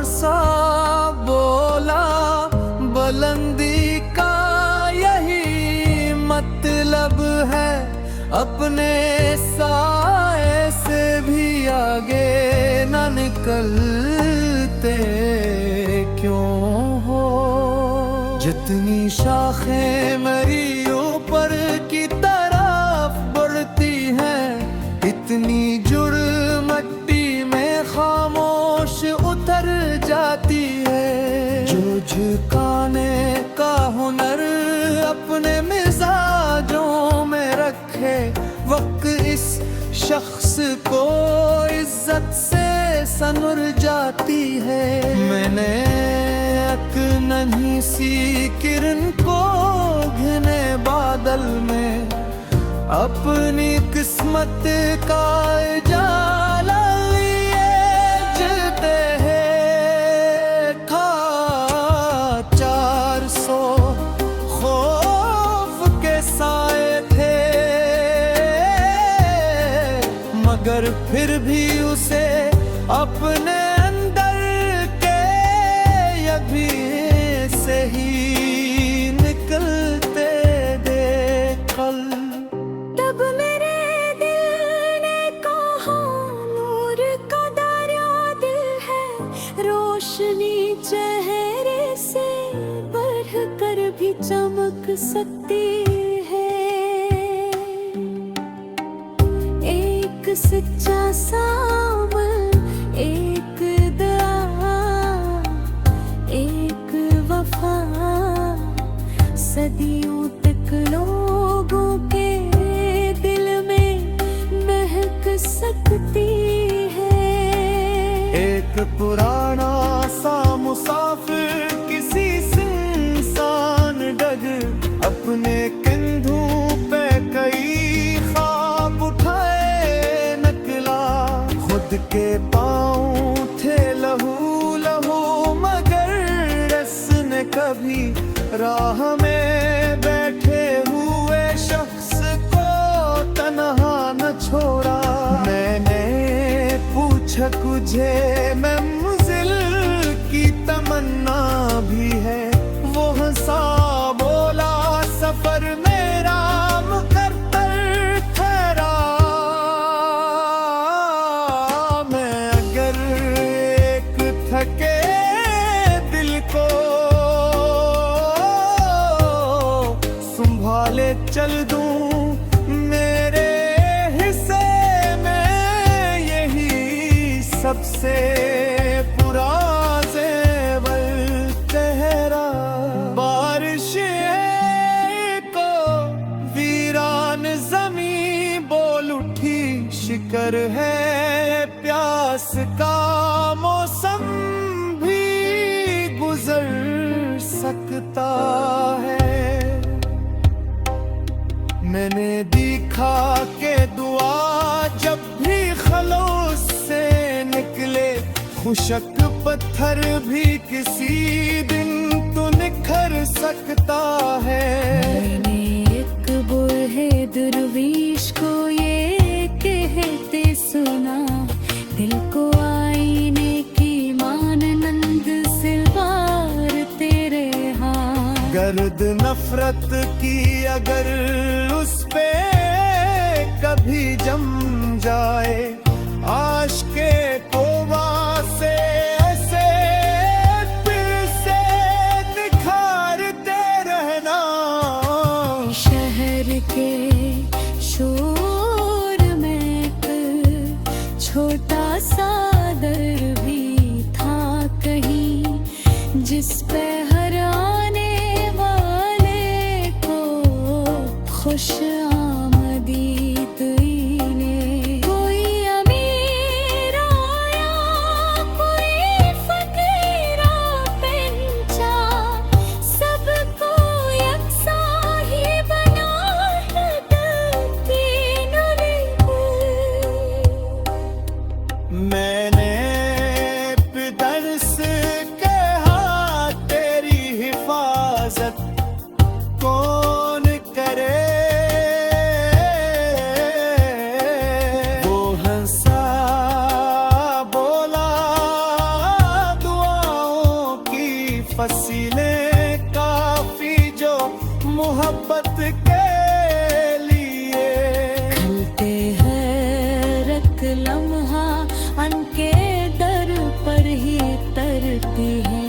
सा बोला, बुलंदी का यही मतलब है, अपने साए से भी आगे न निकलते क्यों हो। जितनी शाखें मेरी ऊपर की तरफ बढ़ती हैं, इतनी जुड़ मिट्टी में खामोश उतर जाती है। जो झुकाने का हुनर अपने मिजाजों में रखे, वक्त इस शख्स को इज्जत से सनुर जाती है। मैंने एक नन्ही सी किरण को घने बादल में अपनी किस्मत का उजाला लिए जलते हैं। था 400 खौफ के साए थे, मगर फिर भी उसे अपने अंदर के अभी से ही निकलते देख। तब मेरे दिल ने कहा, नूर का दरिया दिल है, रोशनी चेहरे से बढ़ कर भी चमक सकती है। एक सच्चा सावन, एक दुआ, एक वफा, सदियों तक लोगों के दिल में महक सकती है। एक पुराना सा मुसाफिर किसी सुनसान डग, अपने कंधों पे कई ख्वाब उठाए निकला। खुद के पाँव थे लहू लहू, मगर रस्म कभी राह में बैठे हुए शख्स को तन्हा न छोड़ा। मैंने पूछा तुझे मंजिल की तमन्ना भी है, वो हंसा बोला सफर मेरा मुकद्दर ठहरा। मैं अगर एक थके दिल को संभाले चल दूं, मेरे हिस्से में यही सबसे बुरा ज़ेवर तेरा। बारिश को वीरान ज़मीं बोल उठी, शिकर है प्यास का मौसम भी गुजर सकता है। मैंने देखा कि दुआ जब भी खलूस से निकले, खुशक पत्थर भी किसी दिन तो निखर सकता है। मैंने एक बूढ़े दरवीश को ये कहते सुना, दिल को आईने की माननंद सिलवार तेरे हाथ। गर्द नफरत की अगर उस पे कभी जम जाए, आशिक़े तौबा से ऐसे फिर से निखारते रहना। शहर के शोर में एक छोटा सा दर भी था कहीं, जिस पे हर आने वाले को खुश आमदीद ने। कोई अमीर आया, कोई फकीरा पहुंचा, सबको यकसा ही बना तीन मैंने पिदर से कहा, तेरी मोहब्बत के लिए। खलते हैं रत लम्हा अनके दर पर ही तरती है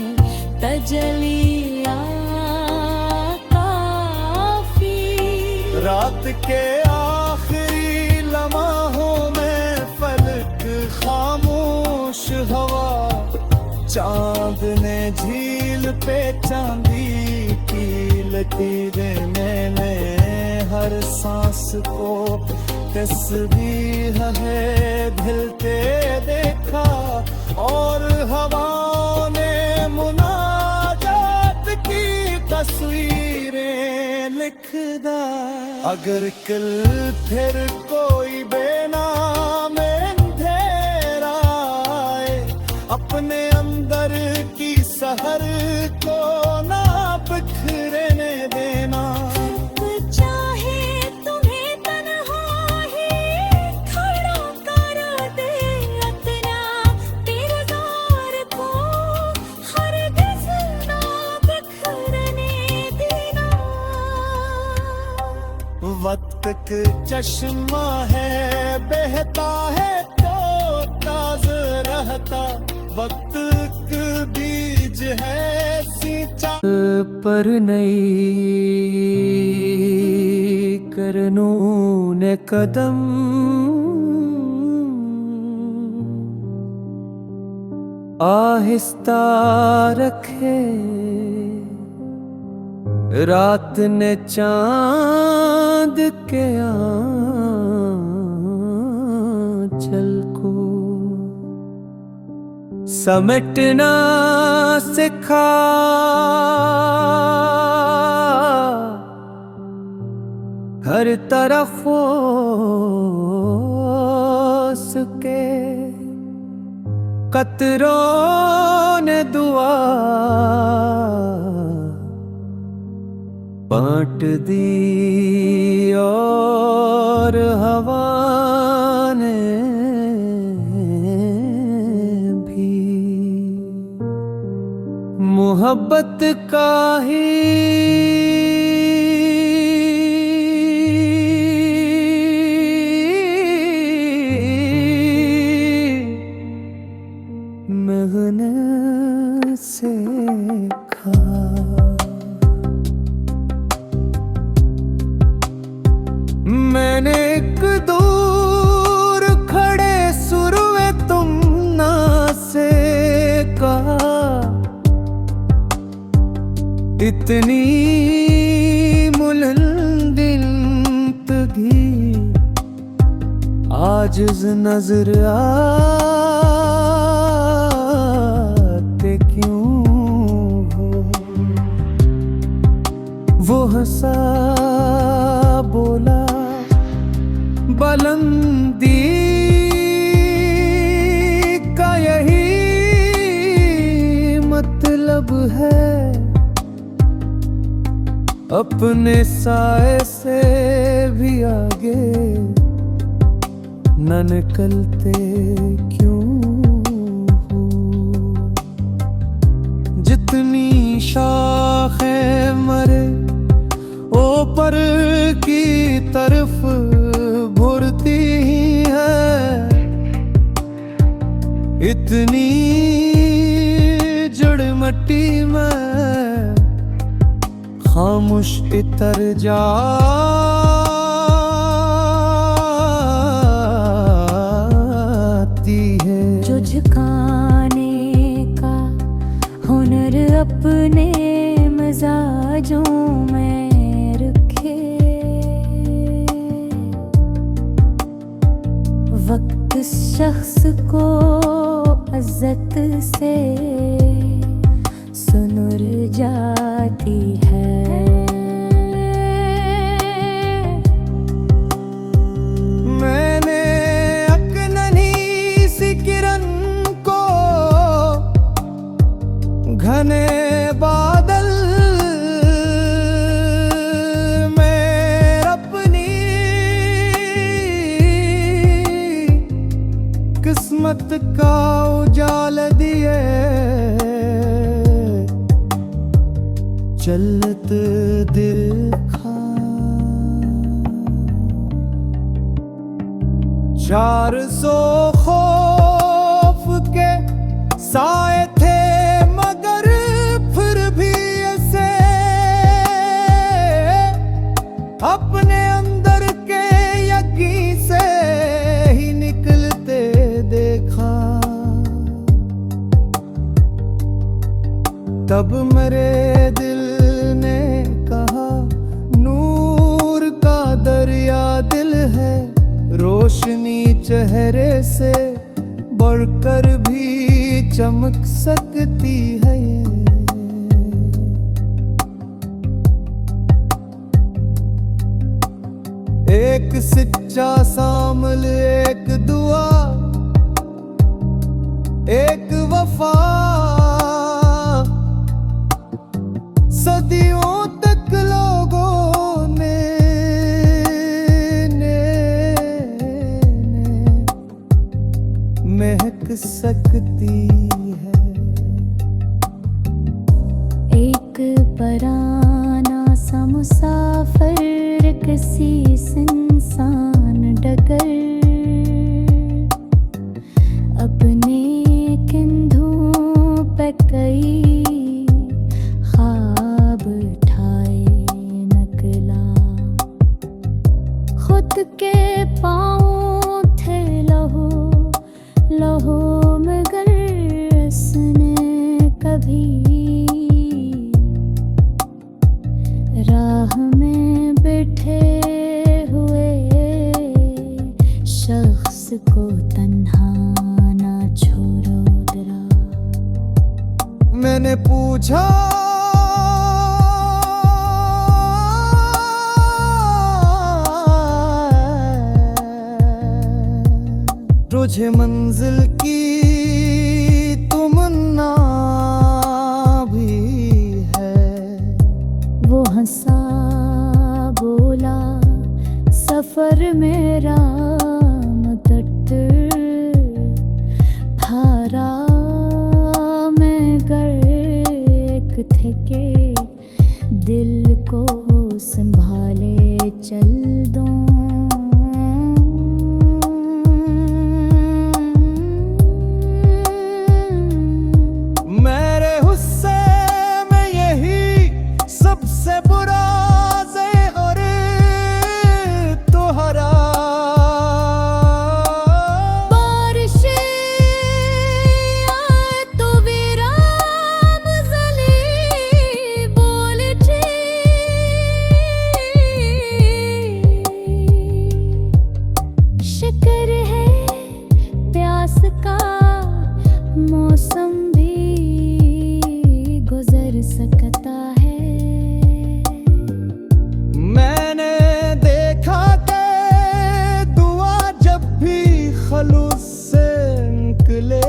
तजलिया काफी। रात के आखिरी लम्हों में फलक खामोश हवा, चांद ने झील पे चांदी की लकीरें मैंने हर सांस को तस्बीह है ढलते देखा। और हवाओं ने मुनाजात की तस्वीरें लिख दा। अगर कल फिर कोई बेनाम अंधेरा आए, अपने अंदर की सहर को ना बिखरने देना। चाहे तुम्हें तन्हा ही खड़ा कर दे अपना किरदार को, हरगिज़ ना बिखरने देना। वक्त का चश्मा है बहता है तो ताज़ा रहता, वक्त का बीज है सींचा पर नहीं करनों ने कदम। आहिस्ता रखे रात ने चांद के आंचल को समेटना सिखा। हर तरफ उसके कतरों ने दुआ बांट दी और हवा ने भी मोहब्बत का ही महने से खा। मैंने एक दूर खड़े सुरवे तुम ना से कहा, इतनी मुलंद जिंदगी आजिज़ नजर आते क्यों हो। वो हंसा बोला बुलंदी का यही मतलब है, अपने साए से भी आगे न निकलते क्यों हो। जितनी शाखें मरे ऊपर की तरफ भुरती ही है, इतनी जड़ मट्टी में खामोश इतर जाती है। जो झुकाने का हुनर अपने मिजाजों में रखे, वक्त शख्स को इज्जत से सुनुर जाती है। मैंने अकननी सी किरण को घने बादल में अपनी किस्मत चलत दिखा। 400 खौफ के साए थे मगर फिर भी ऐसे अपने अंदर के यकीन से ही निकलते देखा। तब मेरे दिल ने कहा नूर का दरिया दिल है, रोशनी चेहरे से बढ़कर भी चमक सकती है ये। एक सच्चा सामल, एक दुआ, एक वफा, सदियों तक लोगों ने महक सकती है। एक पराना सा मुसाफिर किसी सुनसान डगर, अपने कंधों पे कई ख्वाब उठाए नकला। खुद के पाँव थे लहू लहू मगर उसने कभी राह में बैठे हुए शख्स को तन्हा ना छोड़ो जरा। मैंने पूछा तुझे मंजिल की तमन्ना भी है। वो हंसा बोला सफर मेरा मुकद्दर भारा मैं गर्क थे के दिल को संभाले चल दूं। मेरे हुस्से में यही सबसे बुरा और तो हरा। बारिशें आए तो वीरान जली बोल उठी। शुक्र है प्यास का मौसम भी गुजर सकता है। मैंने देखा कि दुआ जब भी खलूस से निकले,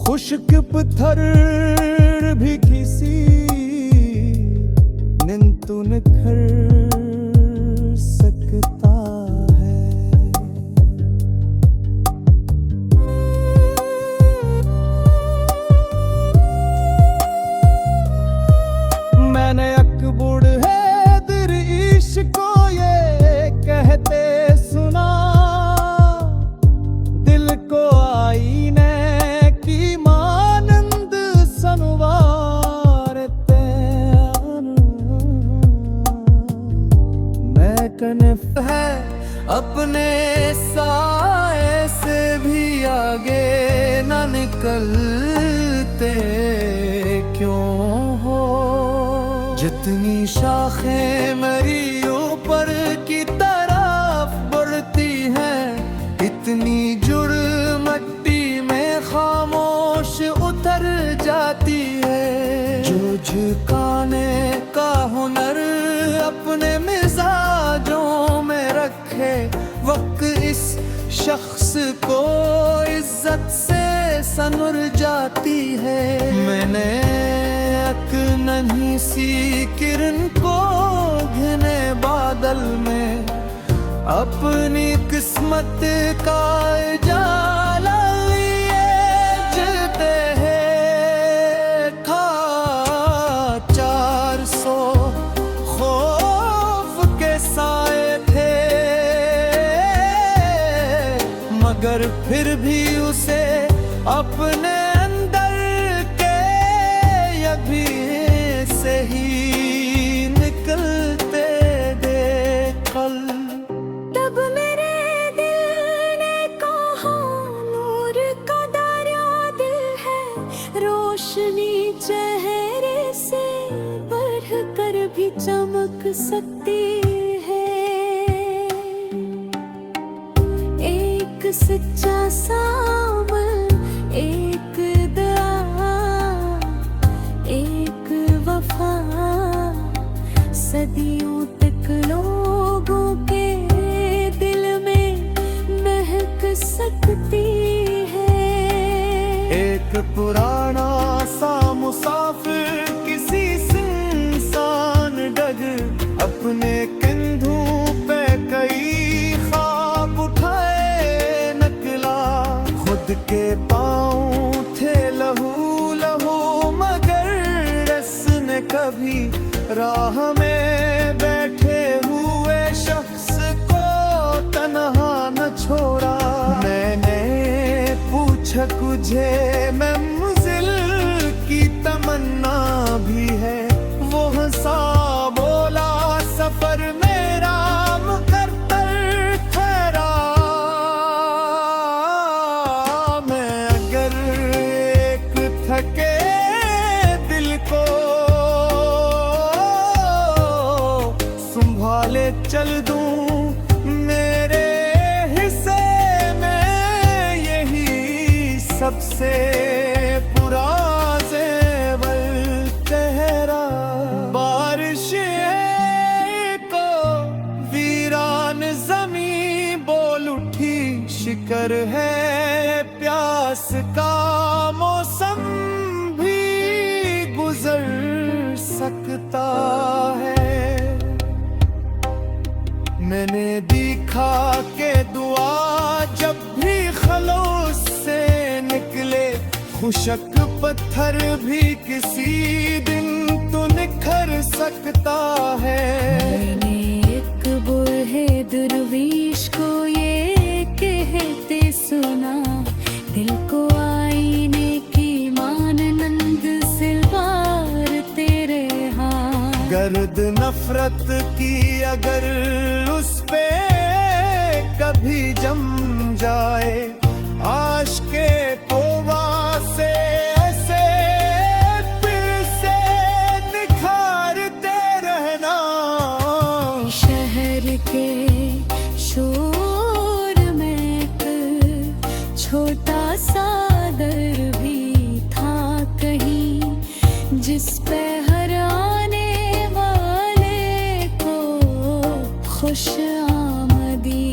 खुश्क पत्थर भी किसी निंतु निखर सकता है। मैंने अकबुड़ है दिल इश्क को ये कहते सुना, दिल को आईने की मानंद संवारते। मैं कनफ है अपने साए से भी आगे न निकलते क्यों हो। जितनी शाखें मेरी ऊपर की तरफ बढ़ती हैं, इतनी जुड़ मिट्टी में खामोश उतर जाती है। जो झुकाने का हुनर अपने मिजाजों में रखे, वक्त इस शख्स को इज्जत से सनुर जाती है। मैंने एक नन्ही सी किरण को घने बादल में अपनी किस्मत का उजाला लिए जलते हैं। खा पर फिर भी उसे अपने अंदर के अभी से ही निकलते देख कल। तब मेरे दिल ने कहा नूर का दरिया दिल है, रोशनी चेहरे से बढ़ कर भी चमक सकती है। एक सच्चा सामल, एक दया, एक वफा, सदियों तक लोगों के दिल में महक सकती है। एक पुराना सा मुसाफिर किसी सुनसान डग, अपने कंधों पे कई ख्वाब उठाए निकला। खुद के पाँव थे लहू लहू मगर रस्म कभी राह में बैठे हुए शख्स को तन्हा न छोड़ा। मैंने पूछा तुझे मंजिल की तमन्ना भी है, वो हंसा बोला सफर मेरा मुकद्दर ठहरा। मैं अगर एक थके दिल को संभाले चल दूं, मेरे हिस्से में यही सबसे बुरा ज़ेवर तेरा। बारिश को वीरान जमी बोल उठी, शिकर है प्यास का मौसम भी गुजर सकता है। मैंने देखा के दुआ जब भी खलूस से निकले, खुशक पत्थर भी किसी दिन तो निखर सकता है। मैंने एक बूढ़े दरवीश को ये कहते सुना, दिल को आईने की माननंद सिलवार तेरे हाथ। गर्द नफरत की अगर उस पे कभी जम जाए, आशिके तौबा से ऐसे फिर से निखारते रहना। शहर के शोर में एक छोटा सा दर भी था कहीं, जिस पे हर आने वाले को खुश आमदी